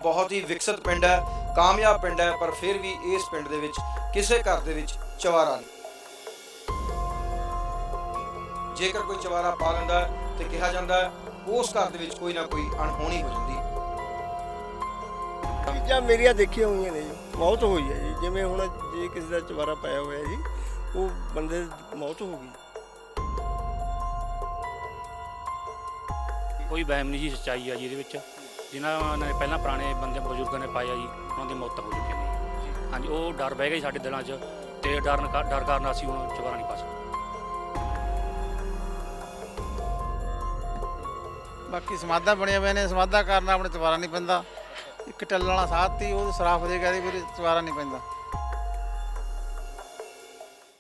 बहुत ही विकसित पिंड है, कामयाब पिंड है, पर फिर भी इस पिंड दे विच किसे घर दे विच चवारा नहीं। जेकर कोई चवारा पा लैंदा ते कहा जांदा उस घर दे विच कोई ना कोई अणहोनी हो जांदी। चीज़ां मेरियां देखियां होईयां ने जी, मौत होई है जी। जिवें हुण जे किसी दा चवारा पाया होया जी, वो बंदे दी मौत हो गई। कोई ਵਹਿਮ ਨਹੀਂ ਜੀ, ਸੱਚਾਈ ਆ ਜੀ ਇਹਦੇ ਵਿੱਚ। ਜਿਨ੍ਹਾਂ ਨੇ ਪਹਿਲਾਂ ਪੁਰਾਣੇ ਬੰਦੇ ਬਜ਼ੁਰਗਾਂ ਨੇ ਪਾਇਆ ਜੀ, ਉਹਨਾਂ ਦੀ ਮੌਤਾਂ ਹੋ ਚੁੱਕੀਆਂ ਨੇ ਜੀ। ਹਾਂਜੀ, ਉਹ ਡਰ ਬਹਿ ਗਿਆ ਜੀ ਸਾਡੇ ਦਿਲਾਂ 'ਚ, ਤੇ ਡਰ ਕਾਰਨ ਅਸੀਂ ਹੁਣ ਚੁਬਾਰਾ ਨਹੀਂ ਪਾ ਸਕਦੇ। ਬਾਕੀ ਸਮਾਧਾਂ ਬਣੀਆਂ ਹੋਈਆਂ ਨੇ, ਸਮਾਧਾਂ ਕਾਰਨ ਆਪਣੇ ਚਵਾਰਾ ਨਹੀਂ ਪੈਂਦਾ। ਇੱਕ ਟੱਲ ਵਾਲਾ ਸਾਥ ਤੀ ਉਹ ਸਰਾਫ ਦੇ ਗਏ ਵੀ ਚਵਾਰਾ ਨਹੀਂ ਪੈਂਦਾ।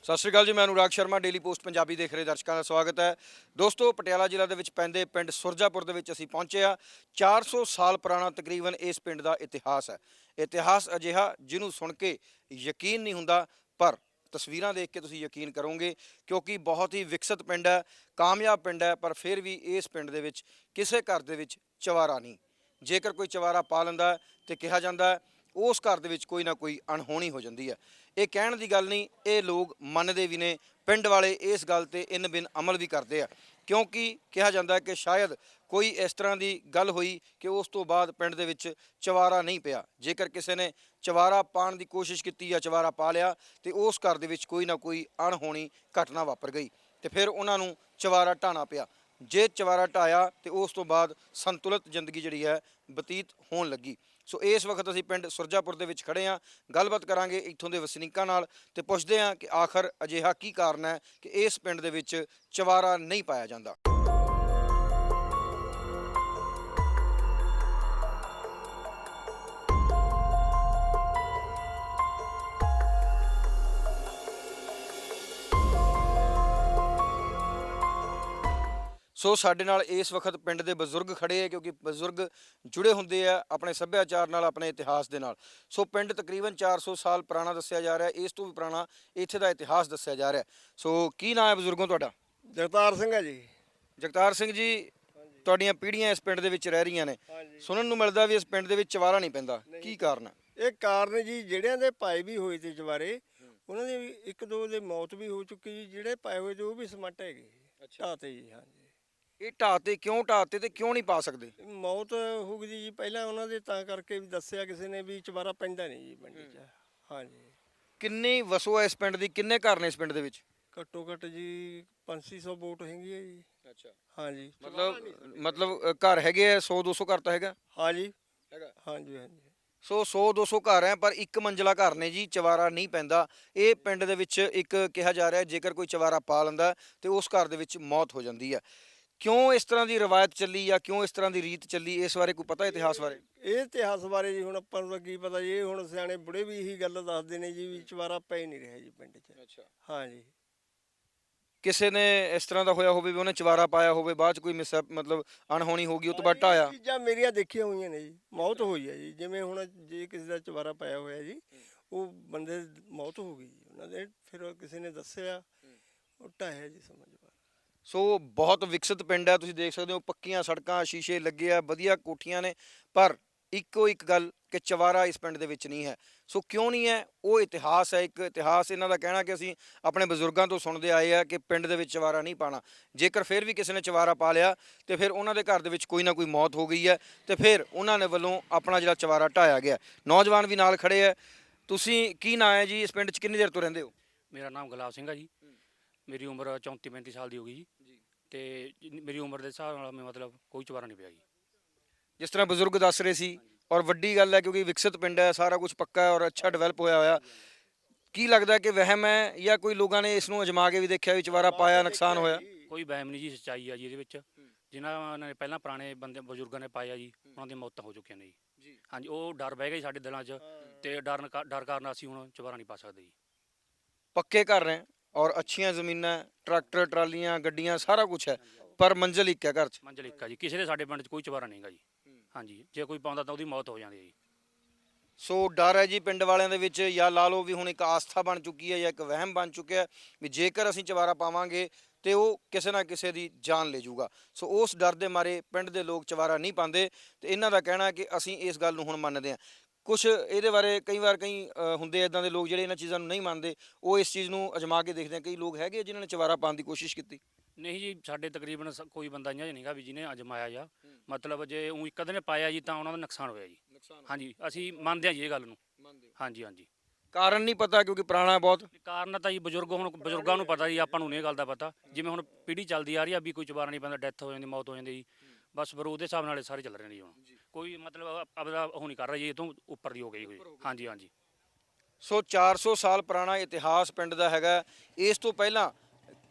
ਸਤਿ ਸ਼੍ਰੀ ਅਕਾਲ ਜੀ, ਮੈਂ ਅਨੁਰਾਗ ਸ਼ਰਮਾ, ਡੇਲੀ ਪੋਸਟ ਪੰਜਾਬੀ ਦੇਖ ਰਹੇ ਦਰਸ਼ਕਾਂ ਦਾ ਸਵਾਗਤ ਹੈ। ਦੋਸਤੋ, ਪਟਿਆਲਾ ਜ਼ਿਲ੍ਹਾ ਦੇ ਵਿੱਚ ਪੈਂਦੇ ਪਿੰਡ ਸੁਰਜਾਪੁਰ ਦੇ ਵਿੱਚ ਅਸੀਂ ਪਹੁੰਚੇ ਹਾਂ। 400 ਸਾਲ ਪੁਰਾਣਾ ਤਕਰੀਬਨ ਇਸ ਪਿੰਡ ਦਾ ਇਤਿਹਾਸ ਹੈ। ਇਤਿਹਾਸ ਅਜਿਹਾ ਜਿਹਨੂੰ ਸੁਣ ਕੇ ਯਕੀਨ ਨਹੀਂ ਹੁੰਦਾ, ਪਰ ਤਸਵੀਰਾਂ ਦੇਖ ਕੇ ਤੁਸੀਂ ਯਕੀਨ ਕਰੋਗੇ, ਕਿਉਂਕਿ ਬਹੁਤ ਹੀ ਵਿਕਸਿਤ ਪਿੰਡ ਹੈ, ਕਾਮਯਾਬ ਪਿੰਡ ਹੈ, ਪਰ ਫਿਰ ਵੀ ਇਸ ਪਿੰਡ ਦੇ ਵਿੱਚ ਕਿਸੇ ਘਰ ਦੇ ਵਿੱਚ ਚਵਾਰਾ ਨਹੀਂ। ਜੇਕਰ ਕੋਈ ਚਵਾਰਾ ਪਾ ਲੈਂਦਾ ਤੇ ਕਿਹਾ ਜਾਂਦਾ ਉਸ ਘਰ ਦੇ ਵਿੱਚ ਕੋਈ ਨਾ ਕੋਈ ਅਣਹੋਣੀ ਹੋ ਜਾਂਦੀ ਹੈ। ਇਹ ਕਹਿਣ ਦੀ ਗੱਲ ਨਹੀਂ, ਇਹ ਲੋਕ ਮੰਨਦੇ ਵੀ ਨੇ। ਪਿੰਡ ਵਾਲੇ ਇਸ ਗੱਲ ਤੇ ਇਨ ਬਿਨ ਅਮਲ ਵੀ ਕਰਦੇ ਆ, ਕਿਉਂਕਿ ਕਿਹਾ ਜਾਂਦਾ ਕਿ ਸ਼ਾਇਦ ਕੋਈ ਇਸ ਤਰ੍ਹਾਂ ਦੀ ਗੱਲ ਹੋਈ ਕਿ ਉਸ ਤੋਂ ਬਾਅਦ ਪਿੰਡ ਦੇ ਵਿੱਚ ਚਵਾਰਾ ਨਹੀਂ ਪਿਆ। ਜੇਕਰ ਕਿਸੇ ਨੇ ਚਵਾਰਾ ਪਾਉਣ ਦੀ ਕੋਸ਼ਿਸ਼ ਕੀਤੀ ਜਾਂ ਚਵਾਰਾ ਪਾ ਲਿਆ ਤੇ ਉਸ ਘਰ ਦੇ ਵਿੱਚ ਕੋਈ ਨਾ ਕੋਈ ਅਣਹੋਣੀ ਘਟਨਾ ਵਾਪਰ ਗਈ ਤੇ ਫਿਰ ਉਹਨਾਂ ਨੂੰ ਚਵਾਰਾ ਢਾਣਾ ਪਿਆ। ਜੇ ਚਵਾਰਾ ਢਾਇਆ ਤੇ ਉਸ ਤੋਂ ਬਾਅਦ ਸੰਤੁਲਿਤ ਜ਼ਿੰਦਗੀ ਜਿਹੜੀ ਹੈ ਬਤੀਤ ਹੋਣ ਲੱਗੀ। ਸੋ ਇਸ ਵਕਤ ਅਸੀਂ ਪਿੰਡ ਸੁਰਜਾਪੁਰ ਦੇ ਵਿੱਚ ਖੜੇ ਹਾਂ। ਗੱਲਬਾਤ ਕਰਾਂਗੇ ਇੱਥੋਂ ਦੇ ਵਸਨੀਕਾਂ ਨਾਲ ਤੇ ਪੁੱਛਦੇ ਹਾਂ ਕਿ ਆਖਰ ਅਜਿਹਾ ਕੀ ਕਾਰਨ ਹੈ ਕਿ ਇਸ ਪਿੰਡ ਦੇ ਵਿੱਚ ਚਵਾਰਾ ਨਹੀਂ ਪਾਇਆ ਜਾਂਦਾ। ਸੋ ਸਾਡੇ ਨਾਲ ਇਸ ਵਕਤ ਪਿੰਡ ਦੇ ਬਜ਼ੁਰਗ ਖੜੇ ਹੈ, ਕਿਉਂਕਿ ਬਜ਼ੁਰਗ ਜੁੜੇ ਹੁੰਦੇ ਆ ਆਪਣੇ ਸੱਭਿਆਚਾਰ ਨਾਲ, ਆਪਣੇ ਇਤਿਹਾਸ ਦੇ ਨਾਲ। ਸੋ ਪਿੰਡ ਤਕਰੀਬਨ 400 ਸਾਲ ਪੁਰਾਣਾ ਦੱਸਿਆ ਜਾ ਰਿਹਾ, ਇਸ ਤੋਂ ਵੀ ਪੁਰਾਣਾ ਇੱਥੇ ਦਾ ਇਤਿਹਾਸ ਦੱਸਿਆ ਜਾ ਰਿਹਾ। ਸੋ ਕੀ ਨਾਂ ਹੈ ਬਜ਼ੁਰਗੋਂ ਤੁਹਾਡਾ? ਜਗਤਾਰ ਸਿੰਘ ਹੈ ਜੀ। ਜਗਤਾਰ ਸਿੰਘ ਜੀ, ਤੁਹਾਡੀਆਂ ਪੀੜ੍ਹੀਆਂ ਇਸ ਪਿੰਡ ਦੇ ਵਿੱਚ ਰਹਿ ਰਹੀਆਂ ਨੇ, ਸੁਣਨ ਨੂੰ ਮਿਲਦਾ ਵੀ ਇਸ ਪਿੰਡ ਦੇ ਵਿੱਚ ਚਵਾਰਾ ਨਹੀਂ ਪੈਂਦਾ, ਕੀ ਕਾਰਨ ਹੈ? ਇਹ ਕਾਰਨ ਜੀ, ਜਿਹੜਿਆਂ ਦੇ ਪਾਏ ਵੀ ਹੋਏ ਤੇ ਚਵਾਰੇ, ਉਹਨਾਂ ਦੀ ਇੱਕ ਦੋ ਦੇ ਮੌਤ ਵੀ ਹੋ ਚੁੱਕੀ ਜੀ। ਜਿਹੜੇ ਪਾਏ ਹੋਏ ਤੇ ਉਹ ਵੀ ਸਮਟ ਹੈਗੇ ਢਾਤੇ ਜੀ। ਹਾਂਜੀ, ਇਹ ਢਾਤੇ ਕਿਉਂ ਢਾਤੇ ਤੇ ਕਿਉਂ ਨਹੀਂ ਪਾ ਸਕਦੇ? ਮੌਤ ਹੋ ਗਈ ਜੀ ਪਹਿਲਾਂ ਉਹਨਾਂ ਦੇ, ਤਾਂ ਕਰਕੇ ਵੀ ਦੱਸਿਆ ਕਿਸੇ ਨੇ ਵੀ ਚਵਾਰਾ ਪੈਂਦਾ ਨਹੀਂ ਜੀ ਪਿੰਡ 'ਚ। ਹਾਂਜੀ। ਕਿੰਨੀ ਵਸੋਂ ਹੈ ਇਸ ਪਿੰਡ ਦੀ, ਕਿੰਨੇ ਘਰ ਨੇ ਇਸ ਪਿੰਡ ਦੇ ਵਿੱਚ? ਘੱਟੋ ਘੱਟ ਜੀ 500 ਵੋਟ ਹੈਗੀ ਹੈ ਜੀ। ਅੱਛਾ, ਹਾਂਜੀ। ਮਤਲਬ ਘਰ ਹੈਗੇ ਆ 100-200 ਘਰ ਤਾਂ ਹੈਗਾ? ਹਾਂਜੀ ਹੈਗਾ। ਹਾਂਜੀ ਹਾਂਜੀ। ਸੋ 100-200 ਘਰ ਹੈ, ਪਰ ਇੱਕ ਮੰਜ਼ਲਾ ਘਰ ਨੇ ਜੀ, ਚਵਾਰਾ ਨਹੀਂ ਪੈਂਦਾ। ਇਹ ਪਿੰਡ ਦੇ ਵਿੱਚ ਇੱਕ ਕਿਹਾ ਜਾ ਰਿਹਾ ਜੇਕਰ ਕੋਈ ਚਵਾਰਾ ਪਾ ਲੈਂਦਾ ਤੇ ਉਸ ਘਰ ਦੇ ਵਿੱਚ ਮੌਤ ਹੋ ਜਾਂਦੀ ਹੈ। ਕਿਉਂ ਇਸ ਤਰ੍ਹਾਂ ਦੀ ਰਵਾਇਤ ਚੱਲੀ ਜਾਂ ਕਿਉਂ ਇਸ ਤਰ੍ਹਾਂ ਦੀ ਰੀਤ ਚੱਲੀ, ਇਸ ਬਾਰੇ ਕੋਈ ਪਤਾ ਇਤਿਹਾਸ ਬਾਰੇ? ਇਹ ਇਤਿਹਾਸ ਬਾਰੇ ਜੀ ਹੁਣ ਆਪਾਂ ਨੂੰ ਕੀ ਪਤਾ ਜੀ। ਇਹ ਹੁਣ ਸਿਆਣੇ ਬੁੜੇ ਵੀ ਇਹੀ ਗੱਲ ਦੱਸਦੇ ਨੇ ਜੀ ਵੀ ਚਵਾਰਾ ਪੈ ਨਹੀਂ ਰਿਹਾ ਜੀ ਪਿੰਡ 'ਚ। ਅੱਛਾ। ਹਾਂਜੀ। ਕਿਸੇ ਨੇ ਇਸ ਤਰ੍ਹਾਂ ਦਾ ਹੋਇਆ ਹੋਵੇ ਵੀ ਉਹਨੇ ਚਵਾਰਾ ਪਾਇਆ ਹੋਵੇ, ਬਾਅਦ ਚ ਕੋਈ ਮਤਲਬ ਅਣਹੋਣੀ ਹੋ ਗਈ, ਉਹ ਤੋਂ ਬਾਅਦ ਢਾਇਆ? ਚੀਜ਼ਾਂ ਮੇਰੀਆਂ ਦੇਖੀਆਂ ਹੋਈਆਂ ਨੇ ਜੀ, ਮੌਤ ਹੋਈ ਹੈ ਜੀ। ਜਿਵੇਂ ਹੁਣ ਜੇ ਕਿਸੇ ਦਾ ਚਵਾਰਾ ਪਾਇਆ ਹੋਇਆ ਜੀ, ਉਹ ਬੰਦੇ ਦੀ ਮੌਤ ਹੋ ਗਈ ਜੀ ਉਹਨਾਂ ਦੇ। ਫਿਰ ਕਿਸੇ ਨੇ ਦੱਸਿਆ, ਉਹ ਢਾਇਆ ਜੀ, ਸਮਝ ਪਾ। ਸੋ ਬਹੁਤ ਵਿਕਸਿਤ ਪਿੰਡ ਹੈ, ਤੁਸੀਂ ਦੇਖ ਸਕਦੇ ਹੋ, ਪੱਕੀਆਂ ਸੜਕਾਂ, ਸ਼ੀਸ਼ੇ ਲੱਗੇ ਆ, ਵਧੀਆ ਕੋਠੀਆਂ ਨੇ, ਪਰ ਇੱਕੋ ਇੱਕ ਗੱਲ ਕਿ ਚਵਾਰਾ ਇਸ ਪਿੰਡ ਦੇ ਵਿੱਚ ਨਹੀਂ ਹੈ। ਸੋ ਕਿਉਂ ਨਹੀਂ ਹੈ? ਉਹ ਇਤਿਹਾਸ ਹੈ, ਇੱਕ ਇਤਿਹਾਸ। ਇਹਨਾਂ ਦਾ ਕਹਿਣਾ ਕਿ ਅਸੀਂ ਆਪਣੇ ਬਜ਼ੁਰਗਾਂ ਤੋਂ ਸੁਣਦੇ ਆਏ ਆ ਕਿ ਪਿੰਡ ਦੇ ਵਿੱਚ ਚਵਾਰਾ ਨਹੀਂ ਪਾਣਾ। ਜੇਕਰ ਫਿਰ ਵੀ ਕਿਸੇ ਨੇ ਚਵਾਰਾ ਪਾ ਲਿਆ ਤੇ ਫਿਰ ਉਹਨਾਂ ਦੇ ਘਰ ਦੇ ਵਿੱਚ ਕੋਈ ਨਾ ਕੋਈ ਮੌਤ ਹੋ ਗਈ ਹੈ ਤੇ ਫਿਰ ਉਹਨਾਂ ਨੇ ਵੱਲੋਂ ਆਪਣਾ ਜਿਹੜਾ ਚਵਾਰਾ ਢਾਇਆ ਗਿਆ। ਨੌਜਵਾਨ ਵੀ ਨਾਲ ਖੜੇ ਹੈ। ਤੁਸੀਂ ਕੀ ਨਾਂ ਹੈ ਜੀ? ਇਸ ਪਿੰਡ 'ਚ ਕਿੰਨੀ ਦੇਰ ਤੋਂ ਰਹਿੰਦੇ ਹੋ? ਮੇਰਾ ਨਾਮ ਗੁਲਾਬ ਸਿੰਘ ਆ ਜੀ। ਮੇਰੀ ਉਮਰ 34-35 ਸਾਲ ਦੀ ਹੋ ਗਈ ਜੀ, ਤੇ ਮੇਰੀ ਉਮਰ ਦੇ ਹਿਸਾਬ ਨਾਲ ਮੈਂ ਮਤਲਬ ਕੋਈ ਚਵਾਰਾ ਨਹੀਂ ਪਿਆ ਜੀ। ਜਿਸ ਤਰ੍ਹਾਂ ਬਜ਼ੁਰਗ ਦੱਸ ਰਹੇ ਸੀ, ਔਰ ਵੱਡੀ ਗੱਲ ਹੈ ਕਿਉਂਕਿ ਵਿਕਸਿਤ ਪਿੰਡ ਹੈ, ਸਾਰਾ ਕੁਝ ਪੱਕਾ ਹੈ ਔਰ ਅੱਛਾ ਡਿਵੈਲਪ ਹੋਇਆ ਹੋਇਆ। ਕੀ ਲੱਗਦਾ ਕਿ ਵਹਿਮ ਹੈ ਜਾਂ ਕੋਈ ਲੋਕਾਂ ਨੇ ਇਸ ਨੂੰ ਅਜਮਾ ਕੇ ਵੀ ਦੇਖਿਆ ਵੀ ਚਵਾਰਾ ਪਾਇਆ ਨੁਕਸਾਨ ਹੋਇਆ? ਕੋਈ ਵਹਿਮ ਨਹੀਂ ਜੀ, ਸੱਚਾਈ ਆ ਜੀ ਇਹਦੇ ਵਿੱਚ। ਜਿਨ੍ਹਾਂ ਨੇ ਪਹਿਲਾਂ ਪੁਰਾਣੇ ਬੰਦੇ ਬਜ਼ੁਰਗਾਂ ਨੇ ਪਾਇਆ ਜੀ, ਉਹਨਾਂ ਦੀ ਮੌਤਾਂ ਹੋ ਚੁੱਕੀਆਂ ਨੇ ਜੀ। ਹਾਂਜੀ, ਉਹ ਡਰ ਬਹਿ ਗਿਆ ਜੀ ਸਾਡੇ ਦਿਲਾਂ 'ਚ, ਤੇ ਡਰ ਕਾਰਨ ਅਸੀਂ ਹੁਣ ਚਵਾਰਾ ਨਹੀਂ ਪਾ ਸਕਦੇ ਜੀ। ਪੱਕੇ ਘਰ ਨੇ ਔਰ ਅੱਛੀਆਂ ਜ਼ਮੀਨਾਂ, ਟਰੈਕਟਰ, ਟਰਾਲੀਆਂ, ਗੱਡੀਆਂ, ਸਾਰਾ ਕੁਝ ਹੈ, ਪਰ ਮੰਜ਼ਿਲ ਇੱਕ ਹੈ ਘਰ 'ਚ। ਮੰਜ਼ਿਲ ਇੱਕ ਆ ਜੀ, ਕਿਸੇ ਦੇ ਸਾਡੇ ਪਿੰਡ 'ਚ ਕੋਈ ਚਵਾਰਾ ਨਹੀਂਗਾ ਜੀ। ਹਾਂਜੀ, ਜੇ ਕੋਈ ਪਾਉਂਦਾ ਤਾਂ ਉਹਦੀ ਮੌਤ ਹੋ ਜਾਂਦੀ ਹੈ ਜੀ। ਸੋ ਡਰ ਹੈ ਜੀ ਪਿੰਡ ਵਾਲਿਆਂ ਦੇ ਵਿੱਚ, ਜਾਂ ਲਾ ਲਓ ਵੀ ਹੁਣ ਇੱਕ ਆਸਥਾ ਬਣ ਚੁੱਕੀ ਹੈ ਜਾਂ ਇੱਕ ਵਹਿਮ ਬਣ ਚੁੱਕਿਆ ਵੀ ਜੇਕਰ ਅਸੀਂ ਚਵਾਰਾ ਪਾਵਾਂਗੇ ਤੇ ਉਹ ਕਿਸੇ ਨਾ ਕਿਸੇ ਦੀ ਜਾਨ ਲੈ ਜਾਊਗਾ। ਸੋ ਉਸ ਡਰ ਦੇ ਮਾਰੇ ਪਿੰਡ ਦੇ ਲੋਕ ਚਵਾਰਾ ਨਹੀਂ ਪਾਉਂਦੇ ਤੇ ਇਹਨਾਂ ਦਾ ਕਹਿਣਾ ਹੈ ਕਿ ਅਸੀਂ ਇਸ ਗੱਲ ਨੂੰ ਹੁਣ ਮੰਨਦੇ ਹਾਂ। ਕੁਛ ਇਹਦੇ ਬਾਰੇ ਕਈ ਵਾਰ ਹੁੰਦੇ ਇਦਾਂ ਦੇ ਲੋਕ ਜਿਹੜੇ ਇਹਨਾਂ ਚੀਜ਼ਾਂ ਨੂੰ ਨਹੀਂ ਮੰਨਦੇ, ਉਹ ਇਸ ਚੀਜ਼ ਨੂੰ ਅਜਮਾ ਕੇ ਦੇਖਦੇ ਆ। ਕਈ ਲੋਕ ਹੈਗੇ ਆ ਜਿਨ੍ਹਾਂ ਨੇ ਚਵਾਰਾ ਪਾਉਣ ਦੀ ਕੋਸ਼ਿਸ਼ ਕੀਤੀ। ਨਹੀਂ ਜੀ, ਸਾਡੇ ਤਕਰੀਬਨ ਕੋਈ ਬੰਦਾ ਇੰਨਾ ਨਹੀਂਗਾ ਵੀ ਜਿਹਨੇ ਅਜਮਾਇਆ ਜਾਂ ਮਤਲਬ ਜੇ ਉਹ ਇੱਕ ਅੱਧੇ ਨੇ ਪਾਇਆ ਜੀ ਤਾਂ ਉਹਨਾਂ ਦਾ ਨੁਕਸਾਨ ਹੋਇਆ ਜੀ। ਹਾਂਜੀ, ਅਸੀਂ ਮੰਨਦੇ ਹਾਂ ਜੀ ਇਹ ਗੱਲ ਨੂੰ। ਹਾਂਜੀ ਹਾਂਜੀ। ਕਾਰਨ ਨਹੀਂ ਪਤਾ ਕਿਉਂਕਿ ਪੁਰਾਣਾ ਬਹੁਤ। ਕਾਰਨ ਤਾਂ ਜੀ ਬਜ਼ੁਰਗਾਂ ਨੂੰ ਪਤਾ ਜੀ, ਆਪਾਂ ਨੂੰ ਨਹੀਂ ਇਹ ਗੱਲ ਦਾ ਪਤਾ। ਜਿਵੇਂ ਹੁਣ ਪੀੜ੍ਹੀ ਚੱਲਦੀ ਆ ਰਹੀ ਆ ਵੀ ਕੋਈ ਚਵਾਰਾ ਨਹੀਂ ਪੈਂਦਾ, ਡੈਥ ਹੋ ਜਾਂਦੀ, ਮੌਤ ਹੋ ਜਾਂਦੀ ਜੀ। ਬਸ ਫਿਰ ਉਹਦੇ ਹਿਸਾਬ ਨਾਲ ਇਹ ਸਾਰੇ ਚੱਲ ਰਹੇ ਨੇ ਜੀ। ਹੁਣ ਕੋਈ ਮਤਲਬ ਆਪਦਾ ਉਹ ਨਹੀਂ ਕਰ ਰਿਹਾ ਜੀ, ਇਹ ਤੋਂ ਉੱਪਰ ਦੀ ਹੋ ਗਈ ਹੋਈ। ਹਾਂਜੀ ਹਾਂਜੀ। ਸੋ 400 ਸਾਲ ਪੁਰਾਣਾ ਇਤਿਹਾਸ ਪਿੰਡ ਦਾ ਹੈਗਾ। ਇਸ ਤੋਂ ਪਹਿਲਾਂ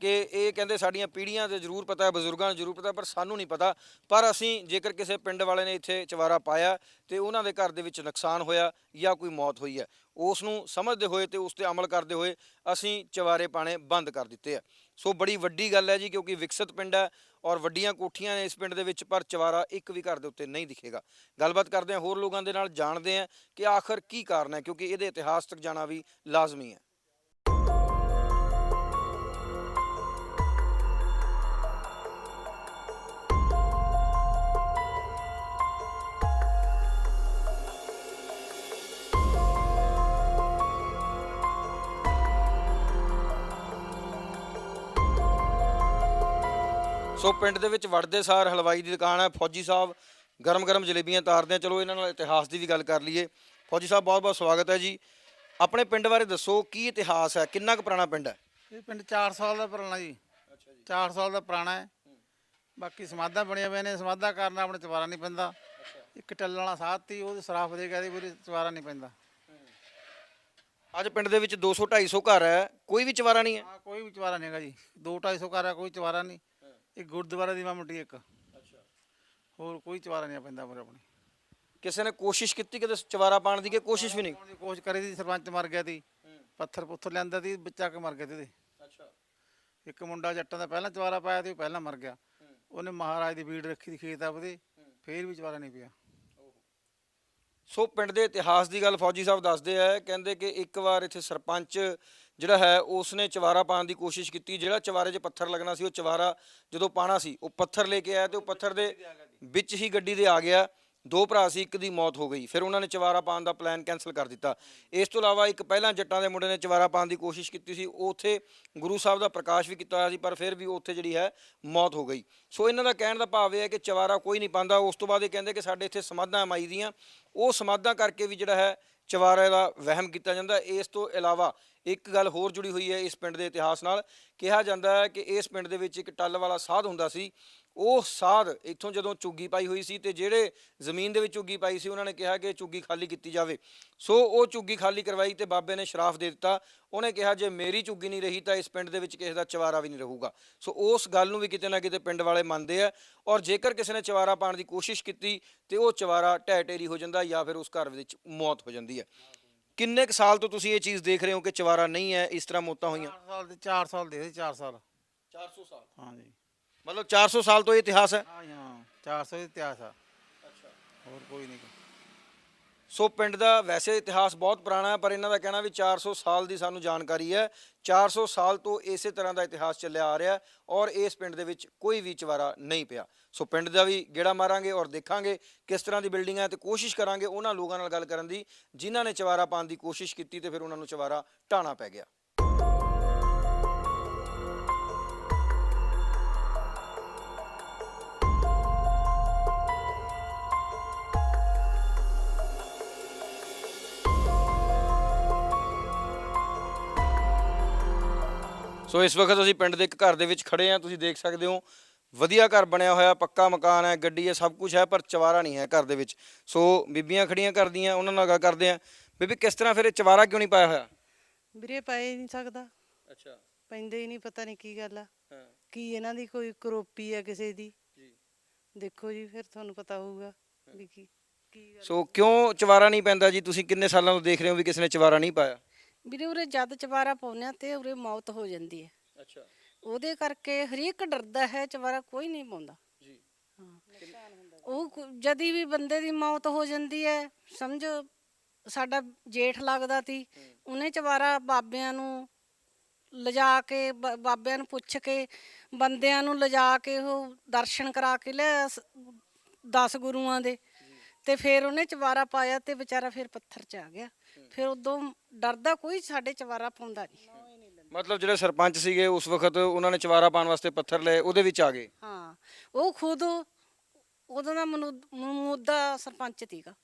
ਕਿ ਇਹ ਕਹਿੰਦੇ ਸਾਡੀਆਂ ਪੀੜ੍ਹੀਆਂ ਤੇ ਜ਼ਰੂਰ ਪਤਾ ਹੈ, ਬਜ਼ੁਰਗਾਂ ਨੂੰ ਜ਼ਰੂਰ ਪਤਾ, ਪਰ ਸਾਨੂੰ ਨਹੀਂ ਪਤਾ। ਪਰ ਅਸੀਂ ਜੇਕਰ ਕਿਸੇ ਪਿੰਡ ਵਾਲੇ ਨੇ ਇੱਥੇ ਚਵਾਰਾ ਪਾਇਆ ਤੇ ਉਹਨਾਂ ਦੇ ਘਰ ਦੇ ਵਿੱਚ ਨੁਕਸਾਨ ਹੋਇਆ ਜਾਂ ਕੋਈ ਮੌਤ ਹੋਈ ਹੈ, ਉਸ ਨੂੰ ਸਮਝਦੇ ਹੋਏ ਤੇ ਉਸ ਤੇ ਅਮਲ ਕਰਦੇ ਹੋਏ ਅਸੀਂ ਚਵਾਰੇ ਪਾਣੇ ਬੰਦ ਕਰ ਦਿੱਤੇ ਆ। ਸੋ ਬੜੀ ਵੱਡੀ ਗੱਲ ਹੈ ਜੀ, ਕਿਉਂਕਿ ਵਿਕਸਿਤ ਪਿੰਡ ਹੈ ਔਰ ਵੱਡੀਆਂ ਕੋਠੀਆਂ ਨੇ ਇਸ ਪਿੰਡ ਦੇ ਵਿੱਚ, ਪਰ ਚਵਾਰਾ ਇੱਕ ਵੀ ਘਰ ਦੇ ਉੱਤੇ ਨਹੀਂ ਦਿਖੇਗਾ। ਗੱਲਬਾਤ ਕਰਦੇ ਹਾਂ ਹੋਰ ਲੋਕਾਂ ਦੇ ਨਾਲ, ਜਾਣਦੇ ਹਾਂ ਕਿ ਆਖਰ ਕੀ ਕਾਰਨ ਹੈ, ਕਿਉਂਕਿ ਇਹਦੇ ਇਤਿਹਾਸ ਤੱਕ ਜਾਣਾ ਵੀ ਲਾਜ਼ਮੀ ਹੈ। ਸੋ ਪਿੰਡ ਦੇ ਵਿੱਚ ਵੜਦੇ ਸਾਰ ਹਲਵਾਈ ਦੀ ਦੁਕਾਨ ਹੈ। ਫੌਜੀ ਸਾਹਿਬ ਗਰਮ ਜਲੇਬੀਆਂ ਤਾਰਦੇ ਆ। ਚਲੋ ਇਹਨਾਂ ਨਾਲ ਇਤਿਹਾਸ ਦੀ ਵੀ ਗੱਲ ਕਰ ਲਈਏ। ਫੌਜੀ ਸਾਹਿਬ ਬਹੁਤ ਬਹੁਤ ਸਵਾਗਤ ਹੈ ਜੀ। ਆਪਣੇ ਪਿੰਡ ਬਾਰੇ ਦੱਸੋ, ਕੀ ਇਤਿਹਾਸ ਹੈ, ਕਿੰਨਾ ਕੁ ਪੁਰਾਣਾ ਪਿੰਡ ਹੈ? ਇਹ ਪਿੰਡ 4 ਸਾਲ ਦਾ ਪੁਰਾਣਾ ਜੀ। 4 ਸਾਲ ਦਾ ਪੁਰਾਣਾ ਹੈ। ਬਾਕੀ ਸਮਾਧਾਂ ਬਣੀਆਂ ਹੋਈਆਂ ਨੇ, ਸਮਾਧਾਂ ਕਾਰਨ ਆਪਣੇ ਚਵਾਰਾ ਨਹੀਂ ਪੈਂਦਾ। ਇੱਕ ਟੱਲ ਵਾਲਾ ਸਾਧ ਤੀ, ਉਹਦੇ ਸਰਾਫ ਦੇ ਕਹਿੰਦੇ ਵੀ ਚਵਾਰਾ ਨਹੀਂ ਪੈਂਦਾ। ਅੱਜ ਪਿੰਡ ਦੇ ਵਿੱਚ 200-250 ਘਰ ਹੈ, ਕੋਈ ਵੀ ਚਵਾਰਾ ਨਹੀਂ ਹੈ? ਹਾਂ, ਕੋਈ ਵੀ ਚਵਾਰਾ ਨਹੀਂ ਹੈਗਾ ਜੀ। 200-250 ਘਰ ਹੈ, ਕੋਈ ਚਵਾਰਾ ਨਹੀਂ। ਇੱਕ ਗੁਰਦੁਆਰੇ ਦੀ ਮਾਮੂਟੀ ਇੱਕ, ਹੋਰ ਕੋਈ ਚਵਾਰਾ ਨਹੀਂ ਪੈਂਦਾ ਪਰ ਆਪਣੇ। ਕਿਸੇ ਨੇ ਕੋਸ਼ਿਸ਼ ਕੀਤੀ ਕਿਤੇ ਚਵਾਰਾ ਪਾਉਣ ਦੀ, ਕਿ ਕੋਸ਼ਿਸ਼ ਵੀ ਨਹੀਂ? ਪਾਉਣ ਦੀ ਕੋਸ਼ਿਸ਼ ਕਰੀ ਸੀ, ਸਰਪੰਚ ਮਰ ਗਿਆ ਸੀ। ਪੱਥਰ ਪੁੱਥਰ ਲਿਆਂਦਾ ਸੀ, ਬੱਚਾ ਕੇ ਮਰ ਗਿਆ ਸੀ ਉਹਦੇ। ਇੱਕ ਮੁੰਡਾ ਜੱਟਾਂ ਦਾ ਪਹਿਲਾਂ ਚਵਾਰਾ ਪਾਇਆ ਸੀ, ਉਹ ਪਹਿਲਾਂ ਮਰ ਗਿਆ। ਉਹਨੇ ਮਹਾਰਾਜ ਦੀ ਬੀੜ ਰੱਖੀ ਸੀ ਖੇਤ ਆਪਦੇ, ਫੇਰ ਵੀ ਚਵਾਰਾ ਨਹੀਂ ਪਿਆ। ਸੋ ਪਿੰਡ ਦੇ ਇਤਿਹਾਸ ਦੀ ਗੱਲ ਫੌਜੀ ਸਾਹਿਬ ਦੱਸਦੇ ਆ, ਕਹਿੰਦੇ ਕਿ ਇੱਕ ਵਾਰ ਇੱਥੇ ਸਰਪੰਚ ਜਿਹੜਾ ਹੈ ਉਸਨੇ ਚਵਾਰਾ ਪਾਉਣ ਦੀ ਕੋਸ਼ਿਸ਼ ਕੀਤੀ। ਜਿਹੜਾ ਚਵਾਰੇ 'ਚ ਪੱਥਰ ਲੱਗਣਾ ਸੀ, ਉਹ ਚਵਾਰਾ ਜਦੋਂ ਪਾਣਾ ਸੀ, ਉਹ ਪੱਥਰ ਲੈ ਕੇ ਆਇਆ ਤੇ ਉਹ ਪੱਥਰ ਦੇ ਵਿੱਚ ਹੀ ਗੱਡੀ ਦੇ ਆ ਗਿਆ। 2 ਭਰਾ ਸੀ, ਇੱਕ ਦੀ ਮੌਤ ਹੋ ਗਈ। ਫਿਰ ਉਹਨਾਂ ਨੇ ਚਵਾਰਾ ਪਾਉਣ ਦਾ ਪਲਾਨ ਕੈਂਸਲ ਕਰ ਦਿੱਤਾ। ਇਸ ਤੋਂ ਇਲਾਵਾ ਇੱਕ ਪਹਿਲਾਂ ਜੱਟਾਂ ਦੇ ਮੁੰਡੇ ਨੇ ਚਵਾਰਾ ਪਾਉਣ ਦੀ ਕੋਸ਼ਿਸ਼ ਕੀਤੀ ਸੀ, ਉਹ ਉੱਥੇ ਗੁਰੂ ਸਾਹਿਬ ਦਾ ਪ੍ਰਕਾਸ਼ ਵੀ ਕੀਤਾ ਹੋਇਆ ਸੀ, ਪਰ ਫਿਰ ਵੀ ਉੱਥੇ ਜਿਹੜੀ ਹੈ ਮੌਤ ਹੋ ਗਈ। ਸੋ ਇਹਨਾਂ ਦਾ ਕਹਿਣ ਦਾ ਭਾਵ ਇਹ ਹੈ ਕਿ ਚਵਾਰਾ ਕੋਈ ਨਹੀਂ ਪਾਉਂਦਾ। ਉਸ ਤੋਂ ਬਾਅਦ ਇਹ ਕਹਿੰਦੇ ਕਿ ਸਾਡੇ ਇੱਥੇ ਸਮਾਧਾਂ ਮਾਈ ਦੀਆਂ, ਉਹ ਸਮਾਧਾਂ ਕਰਕੇ ਵੀ ਜਿਹੜਾ ਹੈ ਚਵਾਰੇ ਦਾ ਵਹਿਮ ਕੀਤਾ ਜਾਂਦਾ। ਇਸ ਤੋਂ ਇਲਾਵਾ ਇੱਕ ਗੱਲ ਹੋਰ ਜੁੜੀ ਹੋਈ ਹੈ ਇਸ ਪਿੰਡ ਦੇ ਇਤਿਹਾਸ ਨਾਲ। ਕਿਹਾ ਜਾਂਦਾ ਹੈ ਕਿ ਇਸ ਪਿੰਡ ਦੇ ਵਿੱਚ ਇੱਕ ਟੱਲ ਵਾਲਾ ਸਾਧ ਹੁੰਦਾ ਸੀ। ਉਹ ਸਾਧ ਇੱਥੋਂ ਜਦੋਂ ਝੁੱਗੀ ਪਾਈ ਹੋਈ ਸੀ ਤੇ ਜਿਹੜੇ ਜ਼ਮੀਨ ਦੇ ਵਿੱਚ ਝੁੱਗੀ ਪਾਈ ਸੀ, ਉਹਨਾਂ ਨੇ ਕਿਹਾ ਕਿ ਝੁੱਗੀ ਖਾਲੀ ਕੀਤੀ ਜਾਵੇ। ਸੋ ਉਹ ਝੁੱਗੀ ਖਾਲੀ ਕਰਵਾਈ ਤੇ ਬਾਬੇ ਨੇ ਸ਼ਰਾਫ ਦੇ ਦਿੱਤਾ। ਉਹਨੇ ਕਿਹਾ ਜੇ ਮੇਰੀ ਝੁੱਗੀ ਨਹੀਂ ਰਹੀ ਤਾਂ ਇਸ ਪਿੰਡ ਦੇ ਵਿੱਚ ਕਿਸੇ ਦਾ ਚਵਾਰਾ ਵੀ ਨਹੀਂ ਰਹੂਗਾ। ਸੋ ਉਸ ਗੱਲ ਨੂੰ ਵੀ ਕਿਤੇ ਨਾ ਕਿਤੇ ਪਿੰਡ ਵਾਲੇ ਮੰਨਦੇ ਆ, ਔਰ ਜੇਕਰ ਕਿਸੇ ਨੇ ਚਵਾਰਾ ਪਾਉਣ ਦੀ ਕੋਸ਼ਿਸ਼ ਕੀਤੀ ਤੇ ਉਹ ਚਵਾਰਾ ਢਹਿ ਢੇਰੀ ਹੋ ਜਾਂਦਾ ਜਾਂ ਫਿਰ ਉਸ ਘਰ ਵਿੱਚ ਮੌਤ ਹੋ ਜਾਂਦੀ ਹੈ। ਕਿੰਨੇ ਕੁ ਸਾਲ ਤੋਂ ਤੁਸੀਂ ਇਹ ਚੀਜ਼ ਦੇਖ ਰਹੇ ਹੋ ਕਿ ਚਵਾਰਾ ਨਹੀਂ ਹੈ, ਇਸ ਤਰ੍ਹਾਂ ਮੌਤਾਂ ਹੋਈਆਂ? 4 ਸਾਲ ਦੇ 4 ਸਾਲ। 400 ਸਾਲ? ਹਾਂਜੀ, ਮਤਲਬ 400 ਸਾਲ ਤੋਂ ਇਹ ਇਤਿਹਾਸ ਹੈ? ਹਾਂ 400 ਦਾ ਇਤਿਹਾਸ ਆ। ਹੋਰ ਕੋਈ ਨਹੀਂ। ਸੋ ਪਿੰਡ ਦਾ ਵੈਸੇ ਇਤਿਹਾਸ ਬਹੁਤ ਪੁਰਾਣਾ ਹੈ, ਪਰ ਇਹਨਾਂ ਦਾ ਕਹਿਣਾ ਵੀ 400 ਸਾਲ ਦੀ ਸਾਨੂੰ ਜਾਣਕਾਰੀ ਹੈ। 400 ਸਾਲ ਤੋਂ ਇਸੇ ਤਰ੍ਹਾਂ ਦਾ ਇਤਿਹਾਸ ਚੱਲਿਆ ਆ ਰਿਹਾ ਔਰ ਇਸ ਪਿੰਡ ਦੇ ਵਿੱਚ ਕੋਈ ਵੀ ਚਵਾਰਾ ਨਹੀਂ ਪਿਆ। ਸੋ ਪਿੰਡ ਦਾ ਵੀ ਗੇੜਾ ਮਾਰਾਂਗੇ ਔਰ ਦੇਖਾਂਗੇ ਕਿਸ ਤਰ੍ਹਾਂ ਦੀ ਬਿਲਡਿੰਗ ਹੈ ਤੇ ਕੋਸ਼ਿਸ਼ ਕਰਾਂਗੇ ਉਹਨਾਂ ਲੋਕਾਂ ਨਾਲ ਗੱਲ ਕਰਨ ਦੀ ਜਿਨ੍ਹਾਂ ਨੇ ਚਵਾਰਾ ਪਾਉਣ ਦੀ ਕੋਸ਼ਿਸ਼ ਕੀਤੀ ਤੇ ਫਿਰ ਉਹਨਾਂ ਨੂੰ ਚਵਾਰਾ ਢਾਣਾ ਪੈ ਗਿਆ। ਸੋ ਇਸ ਵਕਤ ਅਸੀਂ ਪਿੰਡ ਦੇ ਇੱਕ ਘਰ ਦੇ ਵਿੱਚ ਖੜੇ ਹਾਂ। ਤੁਸੀਂ ਦੇਖ ਸਕਦੇ ਹੋ ਵਧੀਆ ਘਰ ਬਣਿਆ ਹੋਇਆ, ਪੱਕਾ ਮਕਾਨ ਹੈ, ਗੱਡੀ ਹੈ, ਸਭ ਕੁਝ ਹੈ, ਪਰ ਚਵਾਰਾ ਨਹੀਂ ਹੈ ਘਰ ਦੇ ਵਿੱਚ। ਸੋ ਬੀਬੀਆਂ ਖੜੀਆਂ ਕਰਦੀਆਂ, ਉਹਨਾਂ ਨਾਲ ਗੱਲ ਕਰਦੇ ਆ। ਬੀਬੀ ਕਿਸ ਤਰ੍ਹਾਂ ਫਿਰ ਇਹ ਚਵਾਰਾ ਕਿਉਂ ਨਹੀਂ ਪਾਇਆ ਹੋਇਆ? ਵੀਰੇ ਪਾਏ ਹੀ ਨਹੀਂ ਸਕਦਾ, ਅੱਛਾ, ਪੈਂਦੇ ਹੀ ਨਹੀਂ, ਪਤਾ ਨਹੀਂ ਕੀ ਗੱਲ ਆ। ਹਾਂ ਕੀ ਇਹਨਾਂ ਦੀ ਕੋਈ ਕਰੋਪੀ ਆ ਕਿਸੇ ਦੀ? ਜੀ। ਦੇਖੋ ਜੀ, ਫਿਰ ਤੁਹਾਨੂੰ ਪਤਾ ਹੋਊਗਾ ਵੀ ਕੀ ਕੀ ਗੱਲ। ਸੋ ਕਿਉਂ ਚਵਾਰਾ ਨਹੀਂ ਪੈਂਦਾ ਜੀ? ਤੁਸੀਂ ਕਿੰਨੇ ਸਾਲਾਂ ਤੋਂ ਦੇਖ ਰਹੇ ਹੋ ਵੀ ਕਿਸੇ ਨੇ ਚਵਾਰਾ ਨਹੀਂ ਪਾਇਆ? ਵੀਰੇ ਉਰੇ ਜਦ ਚਵਾਰਾ ਪਾਉਂਦੇ ਆ ਤੇ ਉਰੇ ਮੌਤ ਹੋ ਜਾਂਦੀ ਹੈ। ਅੱਛਾ ਉਹਦੇ ਕਰਕੇ ਹਰੇਕ ਡਰਦਾ ਹੈ, ਚਵਾਰਾ ਕੋਈ ਨਹੀਂ ਪਾਉਂਦਾ ਜੀ। ਹਾਂ, ਉਹ ਜਦੀ ਵੀ ਬੰਦੇ ਦੀ ਮੌਤ ਹੋ ਜਾਂਦੀ ਹੈ, ਸਮਝੋ ਸਾਡਾ ਜੇਠ ਲੱਗਦਾ ਤੀ, ਉਹਨੇ ਚਵਾਰਾ ਬਾਬਿਆਂ ਨੂੰ ਲਿਜਾ ਕੇ ਬਾਬਿਆਂ ਨੂੰ ਪੁੱਛ ਕੇ ਬੰਦਿਆਂ ਨੂੰ ਲਿਜਾ ਕੇ ਉਹ ਦਰਸ਼ਨ ਕਰਾ ਕੇ ਲਿਆ 10 ਗੁਰੂਆਂ ਦੇ, ਤੇ ਫਿਰ ਉਹਨੇ ਚਵਾਰਾ ਪਾਇਆ ਤੇ ਵਿਚਾਰਾ ਫਿਰ ਪੱਥਰ 'ਚ ਆ ਗਿਆ। ਫਿਰ ਉਦੋਂ ਡਰਦਾ ਕੋਈ ਸਾਡੇ ਚਵਾਰਾ ਪਾਉਂਦਾ ਨਹੀਂ। ਮਤਲਬ ਜਿਹੜੇ ਸਰਪੰਚ ਸੀਗੇ ਉਸ ਵਕਤ ਉਹਨਾਂ ਨੇ ਚਵਾਰਾ ਪਾਉਣ ਵਾਸਤੇ ਪੱਥਰ ਲਏ, ਉਹਦੇ ਵਿੱਚ ਆ ਗਏ। ਹਾਂ, ਉਹ ਖੁਦ ਉਦੋਂ ਦਾ ਮਨੂਦਾ ਸਰਪੰਚ ਸੀਗਾ।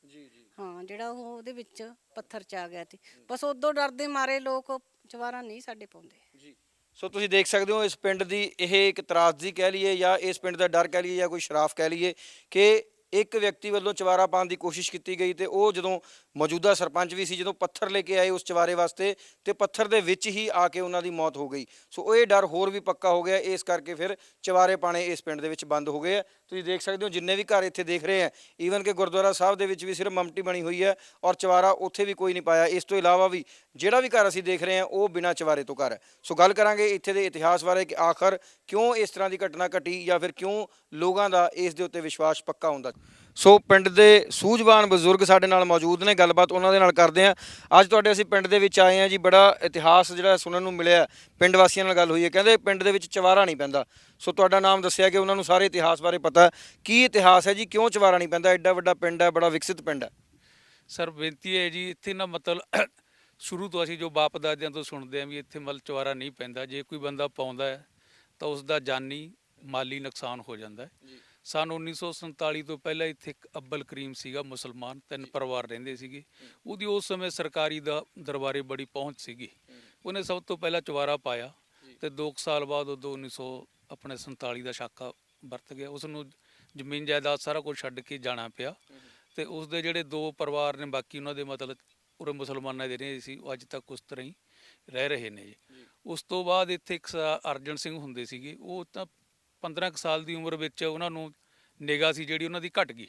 ਹਾਂ, ਜਿਹੜਾ ਉਹ ਉਹਦੇ ਵਿੱਚ ਪੱਥਰ 'ਚ ਆ ਗਿਆ ਸੀ। ਬਸ ਉਦੋਂ ਡਰਦੇ ਮਾਰੇ ਲੋਕ ਚਵਾਰਾ ਨਹੀਂ ਸਾਡੇ ਪਾਉਂਦੇ। ਸੋ ਤੁਸੀਂ ਦੇਖ ਸਕਦੇ ਹੋ ਇਸ ਪਿੰਡ ਦੀ ਇਹ ਇੱਕ ਤਰਾਸਦੀ ਕਹਿ ਲਈਏ ਜਾਂ ਇਸ ਪਿੰਡ ਦਾ ਡਰ ਕਹਿ ਲਈਏ ਜਾਂ ਕੋਈ ਸ਼ਰਾਫ ਕਹਿ ਲਈਏ ਕਿ ਇੱਕ ਵਿਅਕਤੀ ਵੱਲੋਂ ਚਵਾਰਾ ਪਾਉਣ ਦੀ ਕੋਸ਼ਿਸ਼ ਕੀਤੀ ਗਈ ਤੇ ਉਹ ਜਦੋਂ ਮੌਜੂਦਾ ਸਰਪੰਚ ਵੀ ਸੀ, ਜਦੋਂ ਪੱਥਰ ਲੈ ਕੇ ਆਏ ਉਸ ਚਵਾਰੇ ਵਾਸਤੇ ਤੇ ਪੱਥਰ ਦੇ ਵਿੱਚ ਹੀ ਆ ਕੇ ਉਹਨਾਂ ਦੀ ਮੌਤ ਹੋ ਗਈ। ਸੋ ਇਹ ਡਰ ਹੋਰ ਵੀ ਪੱਕਾ ਹੋ ਗਿਆ, ਇਸ ਕਰਕੇ ਫਿਰ ਚਵਾਰੇ ਪਾਣੇ ਇਸ ਪਿੰਡ ਦੇ ਵਿੱਚ ਬੰਦ ਹੋ ਗਏ ਆ। ਤੁਸੀਂ ਦੇਖ ਸਕਦੇ ਹੋ ਜਿੰਨੇ ਵੀ ਘਰ ਇੱਥੇ ਦੇਖ ਰਹੇ ਆ, ਈਵਨ ਕਿ ਗੁਰਦੁਆਰਾ ਸਾਹਿਬ ਦੇ ਵਿੱਚ ਵੀ ਸਿਰਫ ਮਮਟੀ ਬਣੀ ਹੋਈ ਹੈ ਔਰ ਚਵਾਰਾ ਉੱਥੇ ਵੀ ਕੋਈ ਨਹੀਂ ਪਾਇਆ। ਇਸ ਤੋਂ ਇਲਾਵਾ ਵੀ ਜਿਹੜਾ ਵੀ ਘਰ ਅਸੀਂ ਦੇਖ ਰਹੇ ਹਾਂ ਉਹ ਬਿਨਾਂ ਚਵਾਰੇ ਤੋਂ ਘਰ ਹੈ। ਸੋ ਗੱਲ ਕਰਾਂਗੇ ਇੱਥੇ ਦੇ ਇਤਿਹਾਸ ਬਾਰੇ ਕਿ ਆਖਰ ਕਿਉਂ ਇਸ ਤਰ੍ਹਾਂ ਦੀ ਘਟਨਾ ਘਟੀ ਜਾਂ ਫਿਰ ਕਿਉਂ ਲੋਕਾਂ ਦਾ ਇਸ ਦੇ ਉੱਤੇ ਵਿਸ਼ਵਾਸ ਪੱਕਾ ਹੁੰਦਾ। ਸੋ ਪਿੰਡ ਦੇ ਸੂਝਵਾਨ ਬਜ਼ੁਰਗ ਸਾਡੇ ਨਾਲ ਮੌਜੂਦ ਨੇ, ਗੱਲਬਾਤ ਉਹਨਾਂ ਦੇ ਨਾਲ ਕਰਦੇ ਹਾਂ। ਅੱਜ ਤੁਹਾਡੇ ਅਸੀਂ ਪਿੰਡ ਦੇ ਵਿੱਚ ਆਏ ਹਾਂ ਜੀ, ਬੜਾ ਇਤਿਹਾਸ ਜਿਹੜਾ ਸੁਣਨ ਨੂੰ ਮਿਲਿਆ, ਪਿੰਡ ਵਾਸੀਆਂ ਨਾਲ ਗੱਲ ਹੋਈ ਹੈ, ਕਹਿੰਦੇ ਪਿੰਡ ਦੇ ਵਿੱਚ ਚਵਾਰਾ ਨਹੀਂ ਪੈਂਦਾ। ਸੋ ਤੁਹਾਡਾ ਨਾਮ ਦੱਸਿਆ ਕਿ ਉਹਨਾਂ ਨੂੰ ਸਾਰੇ ਇਤਿਹਾਸ ਬਾਰੇ ਪਤਾ। ਕੀ ਇਤਿਹਾਸ ਹੈ ਜੀ, ਕਿਉਂ ਚਵਾਰਾ ਨਹੀਂ ਪੈਂਦਾ? ਐਡਾ ਵੱਡਾ ਪਿੰਡ ਹੈ, ਬੜਾ ਵਿਕਸਿਤ ਪਿੰਡ ਹੈ। ਸਰ ਬੇਨਤੀ ਹੈ ਜੀ, ਇੱਥੇ ਨਾ ਮਤਲਬ ਸ਼ੁਰੂ ਤੋਂ ਅਸੀਂ ਜੋ ਬਾਪ ਦਾਦਿਆਂ ਤੋਂ ਸੁਣਦੇ ਆਂ ਵੀ ਇੱਥੇ ਮਤਲਬ ਚਵਾਰਾ ਨਹੀਂ ਪੈਂਦਾ। ਜੇ ਕੋਈ ਬੰਦਾ ਪਾਉਂਦਾ ਹੈ ਤਾਂ ਉਸ ਦਾ ਜਾਨੀ ਮਾਲੀ ਨੁਕਸਾਨ ਹੋ ਜਾਂਦਾ ਹੈ। ਸਨ 1947 ਤੋਂ ਪਹਿਲਾਂ ਇੱਥੇ ਇੱਕ ਅੱਬਲ ਕਰੀਮ ਸੀਗਾ ਮੁਸਲਮਾਨ, 3 ਪਰਿਵਾਰ ਰਹਿੰਦੇ ਸੀਗੇ। ਉਹਦੀ ਉਸ ਸਮੇਂ ਸਰਕਾਰੀ ਦਾ ਦਰਬਾਰੇ ਬੜੀ ਪਹੁੰਚ ਸੀਗੀ। ਉਹਨੇ ਸਭ ਤੋਂ ਪਹਿਲਾਂ ਚਵਾਰਾ ਪਾਇਆ ਤੇ 2 ਸਾਲ ਬਾਅਦ ਉਦੋਂ 1947 ਦਾ ਸ਼ਾਕਾ ਵਰਤ ਗਿਆ। ਉਸ ਨੂੰ ਜ਼ਮੀਨ ਜਾਇਦਾਦ ਸਾਰਾ ਕੁਝ ਛੱਡ ਕੇ ਜਾਣਾ ਪਿਆ ਤੇ ਉਸ ਦੇ ਜਿਹੜੇ 2 ਪਰਿਵਾਰ ਨੇ ਬਾਕੀ ਉਹਨਾਂ ਦੇ ਮਤਲਬ ਉਰੇ ਮੁਸਲਮਾਨਾਂ ਦੇ ਰਹੇ ਸੀ, ਉਹ ਅੱਜ ਤੱਕ ਉਸ ਤਰ੍ਹਾਂ ਹੀ ਰਹਿ ਰਹੇ ਨੇ ਜੀ। ਉਸ ਤੋਂ ਬਾਅਦ ਇੱਥੇ ਇੱਕ ਅਰਜਨ ਸਿੰਘ ਹੁੰਦੇ ਸੀਗੇ, ਉਹ ਤਾਂ 15 ਸਾਲ ਦੀ ਉਮਰ ਵਿੱਚ ਉਹਨਾਂ ਨੂੰ ਨਿਗਾਹ ਸੀ ਜਿਹੜੀ ਉਹਨਾਂ ਦੀ ਘਟ ਗਈ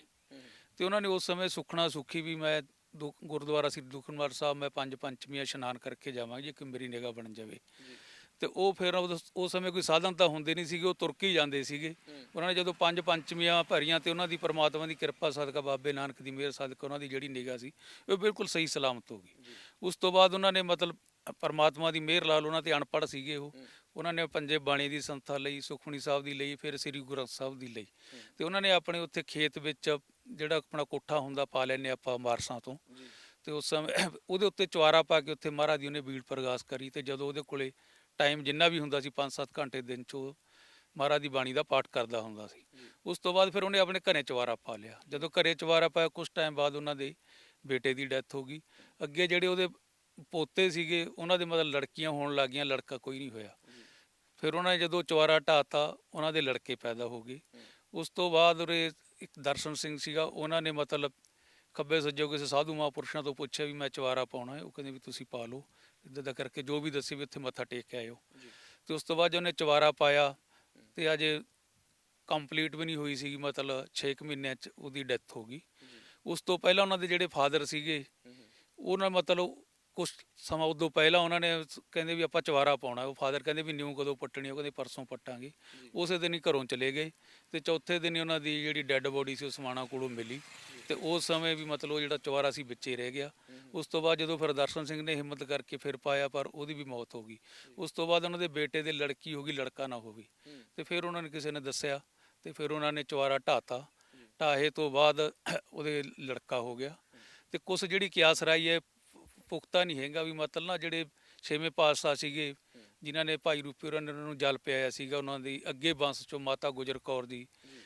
ਤੇ ਉਹਨਾਂ ਨੇ ਉਸ ਸਮੇਂ ਸੁਖਣਾ ਸੁਖੀ ਵੀ ਮੈਂ ਗੁਰਦੁਆਰਾ ਸ੍ਰੀ ਦੁਖਨਿਵਾਰਨ ਸਾਹਿਬ ਮੈਂ 5 ਪੰਚਮੀਆਂ ਇਸ਼ਨਾਨ ਕਰਕੇ ਜਾਵਾਂਗੀ ਕਿ ਮੇਰੀ ਨਿਗਾਹ ਬਣ ਜਾਵੇ। ਤੇ ਉਹ ਫਿਰ ਉਸ ਸਮੇਂ ਕੋਈ ਸਾਧਨ ਤਾਂ ਹੁੰਦੇ ਨਹੀਂ ਸੀਗੇ, ਉਹ ਤੁਰ ਕੇ ਹੀ ਜਾਂਦੇ ਸੀਗੇ। ਉਹਨਾਂ ਨੇ ਜਦੋਂ 5 ਪੰਚਮੀਆਂ ਭਰੀਆਂ ਤੇ ਉਹਨਾਂ ਦੀ ਪਰਮਾਤਮਾ ਦੀ ਕਿਰਪਾ ਸਦਕਾ, ਬਾਬੇ ਨਾਨਕ ਦੀ ਮਿਹਰ ਸਦਕਾ ਉਹਨਾਂ ਦੀ ਜਿਹੜੀ ਨਿਗਾਹ ਸੀ ਉਹ ਬਿਲਕੁਲ ਸਹੀ ਸਲਾਮਤ ਹੋ ਗਈ। ਉਸ ਤੋਂ ਬਾਅਦ ਉਹਨਾਂ ਨੇ ਮਤਲਬ ਪਰਮਾਤਮਾ ਦੀ ਮਿਹਰ ਨਾਲ ਉਹਨਾਂ ਤੇ ਅਨਪੜ੍ਹ ਸੀਗੇ ਉਹਨਾਂ ਨੇ ਪੰਜੇ ਬਾਣੀ ਦੀ ਸੰਸਥਾ ਲਈ, ਸੁਖਮਨੀ ਸਾਹਿਬ ਦੀ ਲਈ, ਫਿਰ ਸ੍ਰੀ ਗੁਰੂ ਗ੍ਰੰਥ ਸਾਹਿਬ ਦੀ ਲਈ ਤੇ ਉਹਨਾਂ ਨੇ ਆਪਣੇ ਉੱਥੇ ਖੇਤ ਵਿੱਚ ਜਿਹੜਾ ਆਪਣਾ ਕੋਠਾ ਹੁੰਦਾ ਪਾ ਲੈਂਦੇ ਆਪਾਂ ਵਾਰਸਾਂ ਤੋਂ, ਤੇ ਉਸ ਸਮੇਂ ਉਹਦੇ ਉੱਤੇ ਚਵਾਰਾ ਪਾ ਕੇ ਉੱਥੇ ਮਹਾਰਾਜ ਦੀ ਉਹਨੇ ਬੀੜ ਪ੍ਰਗਾਸ ਕਰੀ ਤੇ ਜਦੋਂ ਉਹਦੇ ਕੋਲੇ ਟਾਈਮ ਜਿੰਨਾ ਵੀ ਹੁੰਦਾ ਸੀ 5-7 ਘੰਟੇ ਦਿਨ 'ਚ ਉਹ ਮਹਾਰਾਜ ਦੀ ਬਾਣੀ ਦਾ ਪਾਠ ਕਰਦਾ ਹੁੰਦਾ ਸੀ। ਉਸ ਤੋਂ ਬਾਅਦ ਫਿਰ ਉਹਨੇ ਆਪਣੇ ਘਰੇ ਚਵਾਰਾ ਪਾ ਲਿਆ। ਜਦੋਂ ਘਰੇ ਚਵਾਰਾ ਪਾਇਆ ਕੁਛ ਟਾਈਮ ਬਾਅਦ ਉਹਨਾਂ ਦੇ ਬੇਟੇ ਦੀ ਡੈਥ ਹੋ ਗਈ। ਅੱਗੇ ਜਿਹੜੇ ਉਹਦੇ ਪੋਤੇ ਸੀਗੇ ਉਹਨਾਂ ਦੇ ਮਤਲਬ ਲੜਕੀਆਂ ਹੋਣ ਲੱਗ ਗਈਆਂ, ਲੜਕਾ ਕੋਈ ਨਹੀਂ ਹੋਇਆ। ਫਿਰ ਉਹਨਾਂ ਨੇ ਜਦੋਂ ਚਵਾਰਾ ਢਾਤਾ ਉਹਨਾਂ ਦੇ ਲੜਕੇ ਪੈਦਾ ਹੋ ਗਏ। ਉਸ ਤੋਂ ਬਾਅਦ ਉਰੇ ਇੱਕ ਦਰਸ਼ਨ ਸਿੰਘ ਸੀਗਾ, ਉਹਨਾਂ ਨੇ ਮਤਲਬ ਖੱਬੇ ਸੱਜੇ ਕਿਸੇ ਸਾਧੂ ਮਹਾਂਪੁਰਸ਼ਾਂ ਤੋਂ ਪੁੱਛਿਆ ਵੀ ਮੈਂ ਚਵਾਰਾ ਪਾਉਣਾ ਹੈ, ਉਹ ਕਹਿੰਦੇ ਵੀ ਤੁਸੀਂ ਪਾ ਲਓ, ਇੱਦਾਂ ਦਾ ਕਰਕੇ ਜੋ ਵੀ ਦੱਸੇ ਵੀ ਉੱਥੇ ਮੱਥਾ ਟੇਕ ਕੇ ਆਇਓ। ਤੇ ਉਸ ਤੋਂ ਬਾਅਦ ਉਹਨੇ ਚਵਾਰਾ ਪਾਇਆ ਤੇ ਅਜੇ ਕੰਪਲੀਟ ਵੀ ਨਹੀਂ ਹੋਈ ਸੀ, ਮਤਲਬ 6 ਮਹੀਨਿਆਂ 'ਚ ਉਹਦੀ ਡੈਥ ਹੋ ਗਈ। ਉਸ ਤੋਂ ਪਹਿਲਾਂ ਉਹਨਾਂ ਦੇ ਜਿਹੜੇ ਫਾਦਰ ਸੀਗੇ ਉਹਨਾਂ ਮਤਲਬ ਕੁਛ ਸਮਾਂ ਉਦੋਂ ਪਹਿਲਾਂ ਉਹਨਾਂ ਨੇ ਕਹਿੰਦੇ ਵੀ ਆਪਾਂ ਚਵਾਰਾ ਪਾਉਣਾ। ਉਹ ਫਾਦਰ ਕਹਿੰਦੇ ਵੀ ਨਿਊ ਕਦੋਂ ਪੱਟਣੀ? ਉਹ ਕਹਿੰਦੇ ਪਰਸੋਂ ਪੱਟਾਂਗੇ। ਉਸੇ ਦਿਨ ਹੀ ਘਰੋਂ ਚਲੇ ਗਏ ਤੇ ਚੌਥੇ ਦਿਨ ਹੀ ਉਹਨਾਂ ਦੀ ਜਿਹੜੀ ਡੈੱਡ ਬੋਡੀ ਸੀ ਉਹ ਸਮਾਣਾ ਕੋਲੋਂ ਮਿਲੀ ਤੇ ਉਸ ਸਮੇਂ ਵੀ ਮਤਲਬ ਉਹ ਜਿਹੜਾ ਚਵਾਰਾ ਸੀ ਵਿੱਚੇ ਰਹਿ ਗਿਆ। ਉਸ ਤੋਂ ਬਾਅਦ ਜਦੋਂ ਫਿਰ ਦਰਸ਼ਨ ਸਿੰਘ ਨੇ ਹਿੰਮਤ ਕਰਕੇ ਫਿਰ ਪਾਇਆ ਪਰ ਉਹਦੀ ਵੀ ਮੌਤ ਹੋ ਗਈ। ਉਸ ਤੋਂ ਬਾਅਦ ਉਹਨਾਂ ਦੇ ਬੇਟੇ ਦੇ ਲੜਕੀ ਹੋ ਗਈ, ਲੜਕਾ ਨਾ ਹੋਵੇ ਤੇ ਫਿਰ ਉਹਨਾਂ ਨੇ ਕਿਸੇ ਨੇ ਦੱਸਿਆ ਤੇ ਫਿਰ ਉਹਨਾਂ ਨੇ ਚਵਾਰਾ ਢਾਤਾ। ਢਾਹੇ ਤੋਂ ਬਾਅਦ ਉਹਦੇ ਲੜਕਾ ਹੋ ਗਿਆ ਤੇ ਕੁਛ ਜਿਹੜੀ ਕਿਆਸ ਰਾਈ ਹੈ ਪੁਖਤਾ ਨਹੀਂ ਹੈਗਾ ਵੀ ਮਤਲਬ ਨਾ ਜਿਹੜੇ 6ਵੇਂ ਪਾਤਸ਼ਾਹ ਸੀਗੇ ਜਿਨ੍ਹਾਂ ਨੇ ਭਾਈ ਰੂਪੀ ਹੋਰਾਂ ਨੇ ਉਹਨਾਂ ਨੂੰ ਜਲ ਪਿਆਇਆ ਸੀਗਾ, ਉਹਨਾਂ ਦੀ ਅੱਗੇ ਬੰਸ ਚੋਂ ਮਾਤਾ ਗੁਜਰ ਕੌਰ ਦੀ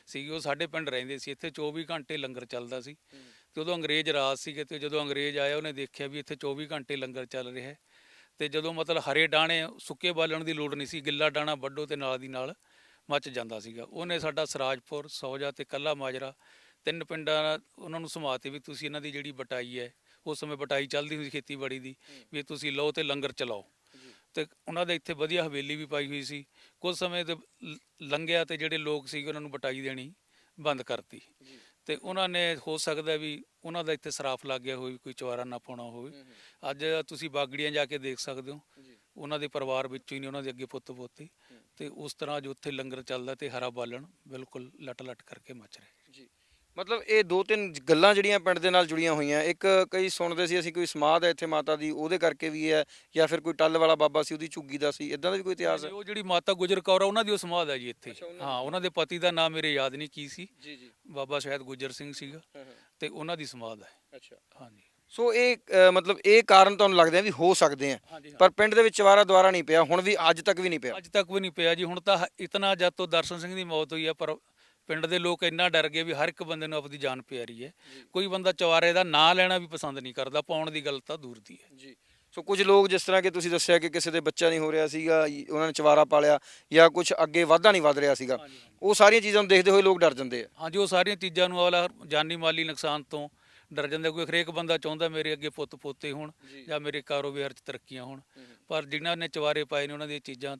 ਸੀਗੀ, ਉਹ ਸਾਡੇ ਪਿੰਡ ਰਹਿੰਦੇ ਸੀ। ਇੱਥੇ 24 ਘੰਟੇ ਲੰਗਰ ਚੱਲਦਾ ਸੀ ਤੇ ਉਦੋਂ ਅੰਗਰੇਜ਼ ਰਾਜ ਸੀਗੇ ਤੇ ਜਦੋਂ ਅੰਗਰੇਜ਼ ਆਇਆ ਉਹਨੇ ਦੇਖਿਆ ਵੀ ਇੱਥੇ 24 ਘੰਟੇ ਲੰਗਰ ਚੱਲ ਰਿਹਾ ਤੇ ਜਦੋਂ ਮਤਲਬ ਹਰੇ ਡਾਣੇ ਸੁੱਕੇ ਬਾਲਣ ਦੀ ਲੋੜ ਨਹੀਂ ਸੀ, ਗਿੱਲਾ ਡਾਣਾ ਵੱਢੋ ਤੇ ਨਾਲ ਦੀ ਨਾਲ ਮੱਚ ਜਾਂਦਾ ਸੀਗਾ। ਉਹਨੇ ਸਾਡਾ ਸਰਾਜਪੁਰ, ਸੌਜਾ ਤੇ ਕੱਲਾ ਮਾਜਰਾ 3 ਪਿੰਡਾਂ ਉਹਨਾਂ ਨੂੰ ਸਮਾਤੇ ਵੀ ਤੁਸੀਂ ਇਹਨਾਂ ਦੀ ਜਿਹੜੀ ਬਟਾਈ ਹੈ, ਉਸ ਸਮੇਂ ਬਟਾਈ ਚੱਲਦੀ ਹੋਈ ਸੀ ਖੇਤੀਬਾੜੀ ਦੀ, ਵੀ ਤੁਸੀਂ ਲਓ ਤੇ ਲੰਗਰ ਚਲਾਓ। ਤੇ ਉਹਨਾਂ ਦੇ ਇੱਥੇ ਵਧੀਆ ਹਵੇਲੀ ਵੀ ਪਾਈ ਹੋਈ ਸੀ। ਕੁਝ ਸਮੇਂ ਤੇ ਲੰਘਿਆ ਤੇ ਜਿਹੜੇ ਲੋਕ ਸੀਗੇ ਉਹਨਾਂ ਨੂੰ ਬਟਾਈ ਦੇਣੀ ਬੰਦ ਕਰਤੀ ਤੇ ਉਹਨਾਂ ਨੇ ਹੋ ਸਕਦਾ ਵੀ ਉਹਨਾਂ ਦਾ ਇੱਥੇ ਸਰਾਫ ਲੱਗ ਗਿਆ ਹੋਵੇ, ਕੋਈ ਚਵਾਰਾ ਨਾ ਪਾਉਣਾ ਹੋਵੇ। ਅੱਜ ਤੁਸੀਂ ਬਾਗੜੀਆਂ ਜਾ ਕੇ ਦੇਖ ਸਕਦੇ ਹੋ, ਉਹਨਾਂ ਦੇ ਪਰਿਵਾਰ ਵਿੱਚੋਂ ਹੀ ਨੇ ਉਹਨਾਂ ਦੇ ਅੱਗੇ ਪੁੱਤ ਪੋਤੇ ਤੇ ਉਸ ਤਰ੍ਹਾਂ ਜੋ ਉੱਥੇ ਲੰਗਰ ਚੱਲਦਾ ਤੇ ਹਰਾ ਬਾਲਣ ਬਿਲਕੁਲ ਲਟ ਲਟ ਕਰਕੇ ਮੱਚ ਰਿਹਾ। ਮਤਲਬ ਇਹ ਦੋ ਤਿੰਨ ਗੱਲਾਂ ਜਿਹੜੀਆਂ ਪਿੰਡ ਦੇ ਨਾਲ ਜੁੜੀਆਂ ਹੋਈਆਂ, ਇੱਕ ਕਈ ਸੁਣਦੇ ਸੀ ਅਸੀਂ ਕੋਈ ਸਮਾਧ ਹੈ ਇੱਥੇ ਮਾਤਾ ਦੀ ਉਹਦੇ ਕਰਕੇ ਵੀ ਹੈ, ਜਾਂ ਫਿਰ ਕੋਈ ਟੱਲ ਵਾਲਾ ਬਾਬਾ ਸੀ ਉਹਦੀ ਝੁੱਗੀ ਦਾ ਸੀ, ਇਦਾਂ ਦਾ ਵੀ ਕੋਈ ਇਤਿਹਾਸ ਹੈ? ਉਹ ਜਿਹੜੀ ਮਾਤਾ ਗੁਜਰ ਕੌਰ ਆ ਉਹਨਾਂ ਦੀ ਉਹ ਸਮਾਧ ਹੈ ਜੀ ਇੱਥੇ। ਹਾਂ, ਉਹਨਾਂ ਦੇ ਪਤੀ ਦਾ ਨਾਮ ਮੇਰੇ ਯਾਦ ਨਹੀਂ ਕੀ ਸੀ, ਜੀ ਜੀ। ਬਾਬਾ ਸ਼ਾਇਦ ਗੁਜਰ ਸਿੰਘ ਸੀਗਾ, ਤੇ ਉਹਨਾਂ ਦੀ ਸਮਾਧ ਹੈ। ਅੱਛਾ। ਹਾਂਜੀ। ਸੋ ਇਹ ਮਤਲਬ ਇਹ ਕਾਰਨ ਤੁਹਾਨੂੰ ਲੱਗਦਾ ਵੀ ਹੋ ਸਕਦੇ ਆ, ਪਰ ਪਿੰਡ ਦੇ ਵਿੱਚ ਚਵਾਰਾ ਦੁਆਰਾ ਨਹੀਂ ਪਿਆ, ਹੁਣ ਵੀ ਅੱਜ ਤੱਕ ਵੀ ਨਹੀਂ ਪਿਆ। ਅੱਜ ਤੱਕ ਵੀ ਨਹੀਂ ਪਿਆ ਜੀ। ਹੁਣ ਤਾਂ ਇਤਨਾ ਜਦ ਤੋਂ ਦਰਸ਼ਨ ਸਿੰਘ ਦੀ ਮੌਤ ਹੋਈ ਹੈ, ਪਰ ਪਿੰਡ ਦੇ ਲੋਕ ਇੰਨਾ ਡਰ ਗਏ ਵੀ ਹਰ ਇੱਕ ਬੰਦੇ ਨੂੰ ਆਪਣੀ ਜਾਨ ਪਿਆਰੀ ਹੈ। ਕੋਈ ਬੰਦਾ ਚਵਾਰੇ ਦਾ ਨਾਂ ਲੈਣਾ ਵੀ ਪਸੰਦ ਨਹੀਂ ਕਰਦਾ, ਪਾਉਣ ਦੀ ਗੱਲ ਤਾਂ ਦੂਰ ਦੀ ਹੈ ਜੀ। ਸੋ ਕੁਝ ਲੋਕ ਜਿਸ ਤਰ੍ਹਾਂ ਕਿ ਤੁਸੀਂ ਦੱਸਿਆ ਕਿ ਕਿਸੇ ਦੇ ਬੱਚਾ ਨਹੀਂ ਹੋ ਰਿਹਾ ਸੀਗਾ, ਉਹਨਾਂ ਨੇ ਚਵਾਰਾ ਪਾਲਿਆ, ਜਾਂ ਕੁਝ ਅੱਗੇ ਵਾਧਾ ਨਹੀਂ ਵੱਧ ਰਿਹਾ ਸੀਗਾ, ਉਹ ਸਾਰੀਆਂ ਚੀਜ਼ਾਂ ਨੂੰ ਦੇਖਦੇ ਹੋਏ ਲੋਕ ਡਰ ਜਾਂਦੇ ਆ। ਹਾਂਜੀ, ਉਹ ਸਾਰੀਆਂ ਚੀਜ਼ਾਂ ਨੂੰ ਵਾਲਾ ਜਾਨੀ ਮਾਲੀ ਨੁਕਸਾਨ ਤੋਂ ਡਰ ਜਾਂਦਾ। ਕੋਈ ਹਰੇਕ ਬੰਦਾ ਚਾਹੁੰਦਾ ਮੇਰੇ ਅੱਗੇ ਪੁੱਤ ਪੋਤੇ ਹੋਣ ਜਾਂ ਮੇਰੇ ਕਾਰੋਬਾਰ 'ਚ ਤਰੱਕੀਆਂ ਹੋਣ, ਪਰ ਜਿਨ੍ਹਾਂ ਨੇ ਚਵਾਰੇ ਪਾਏ ਨੇ ਉਹਨਾਂ ਦੀਆਂ ਚੀਜ਼ਾਂ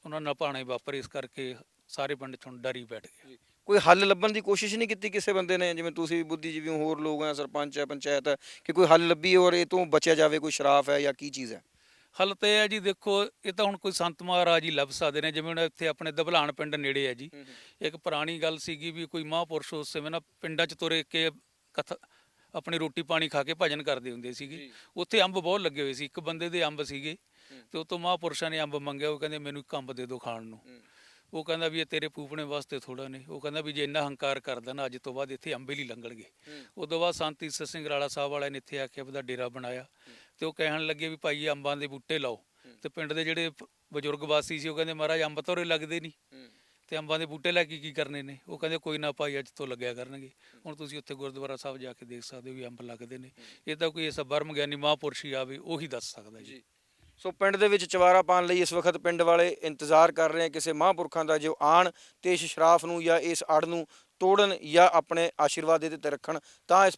ਉਹਨਾਂ ਨਾਲ ਭਾਣੇ ਵਾਪਰ, ਇਸ ਕਰਕੇ ਸਾਰੇ ਪਿੰਡ 'ਚ ਹੁਣ ਡਰ ਹੀ ਬੈਠ ਗਏ। ਕੋਈ ਹੱਲ ਲੱਭਣ ਦੀ ਕੋਸ਼ਿਸ਼ ਨਹੀਂ ਕੀਤੀ ਕਿਸੇ ਬੰਦੇ ਨੇ, ਜਿਵੇਂ ਤੁਸੀਂ ਬੁੱਧੀਜੀਵੀ ਹੋ, ਹੋਰ ਲੋਕ ਆ, ਸਰਪੰਚ ਹੈ, ਪੰਚਾਇਤ ਹੈ, ਕਿ ਕੋਈ ਹੱਲ ਲੱਭੀ ਔਰ ਇਹ ਤੋਂ ਬਚਿਆ ਜਾਵੇ? ਕੋਈ ਸ਼ਰਾਫ ਹੈ ਜਾਂ ਕੀ ਚੀਜ਼ ਹੈ? ਹੱਲ ਤਾਂ ਇਹ ਹੈ ਜੀ, ਦੇਖੋ ਇਹ ਤਾਂ ਹੁਣ ਕੋਈ ਸੰਤ ਮਹਾਰਾਜ ਹੀ ਲੱਭ ਸਕਦੇ ਨੇ। ਜਿਵੇਂ ਹੁਣ ਇੱਥੇ ਆਪਣੇ ਦਬਲਾਣ ਪਿੰਡ ਨੇੜੇ ਹੈ ਜੀ, ਇੱਕ ਪੁਰਾਣੀ ਗੱਲ ਸੀਗੀ ਵੀ ਕੋਈ ਮਹਾਂਪੁਰਸ਼ ਉਸ ਸਮੇਂ ਨਾ ਪਿੰਡਾਂ 'ਚ ਤੁਰੇ ਕੇ ਆਪਣੀ ਰੋਟੀ ਪਾਣੀ ਖਾ ਕੇ ਭਜਨ ਕਰਦੇ ਹੁੰਦੇ ਸੀਗੇ। ਉੱਥੇ ਅੰਬ ਬਹੁਤ ਲੱਗੇ ਹੋਏ ਸੀ, ਇੱਕ ਬੰਦੇ ਦੇ ਅੰਬ ਸੀਗੇ, ਤੇ ਉਹ ਤੋਂ ਮਹਾਂਪੁਰਸ਼ਾਂ ਨੇ ਅੰਬ ਮੰਗਿਆ। ਉਹ ਕਹਿੰਦੇ ਮੈਨੂੰ ਇੱਕ ਅੰਬ ਦੇ ਦਿਓ ਖਾਣ ਨੂੰ। ਉਹ ਕਹਿੰਦਾ ਵੀ ਇਹ ਤੇਰੇ ਪੂਪਣੇ ਵਾਸਤੇ ਥੋੜਾ ਨੇ। ਉਹ ਕਹਿੰਦਾ ਵੀ ਜੇ ਇੰਨਾ ਹੰਕਾਰ ਕਰਦਾ ਨਾ, ਅੱਜ ਤੋਂ ਬਾਅਦ ਇੱਥੇ ਅੰਬੇ ਲਈ ਲੰਘਣਗੇ। ਉਦੋਂ ਬਾਅਦ ਸੰਤ ਈਸਰ ਸਿੰਘ ਰਾਲਾ ਸਾਹਿਬ ਵਾਲਿਆਂ ਨੇ ਇੱਥੇ ਆ ਕੇ ਆਪਦਾ ਡੇਰਾ ਬਣਾਇਆ, ਤੇ ਉਹ ਕਹਿਣ ਲੱਗੇ ਵੀ ਭਾਈ ਅੰਬਾਂ ਦੇ ਬੂਟੇ ਲਾਓ। ਤੇ ਪਿੰਡ ਦੇ ਜਿਹੜੇ ਬਜ਼ੁਰਗ ਵਾਸੀ ਸੀ ਉਹ ਕਹਿੰਦੇ ਮਹਾਰਾਜ ਅੰਬ ਤਾਂ ਉਰੇ ਲੱਗਦੇ ਨਹੀਂ, ਤੇ ਅੰਬਾਂ ਦੇ ਬੂਟੇ ਲੈ ਕੇ ਕੀ ਕਰਨੇ ਨੇ? ਉਹ ਕਹਿੰਦੇ ਕੋਈ ਨਾ ਭਾਈ, ਅੱਜ ਤੋਂ ਲੱਗਿਆ ਕਰਨਗੇ। ਹੁਣ ਤੁਸੀਂ ਉੱਥੇ ਗੁਰਦੁਆਰਾ ਸਾਹਿਬ ਜਾ ਕੇ ਦੇਖ ਸਕਦੇ ਹੋ ਵੀ ਅੰਬ ਲੱਗਦੇ ਨੇ। ਇਹ ਤਾਂ ਕੋਈ ਐਸਾ ਬਰਮ ਗਿਆਨੀ ਮਹਾਂਪੁਰਸ਼ ਹੀ ਆਵੇ ਉਹੀ ਦੱਸ ਸਕਦਾ ਜੀ। ਸੋ ਪਿੰਡ ਦੇ ਵਿੱਚ ਚਵਾਰਾ ਪਾਉਣ ਲਈ ਇਸ ਵਕਤ ਪਿੰਡ ਵਾਲੇ ਇੰਤਜ਼ਾਰ ਕਰ ਰਹੇ ਆ ਕਿਸੇ ਮਹਾਂਪੁਰਖਾਂ ਦਾ ਜੋ ਆਣ ਤੇ ਇਸ ਸ਼ਰਾਫ ਨੂੰ ਜਾਂ ਇਸ ਅੜ ਨੂੰ ਤੋੜਨ ਜਾਂ ਆਪਣੇ ਆਸ਼ੀਰਵਾਦ ਦੇ ਤੇ ਰੱਖਣ, ਤਾਂ ਇਸ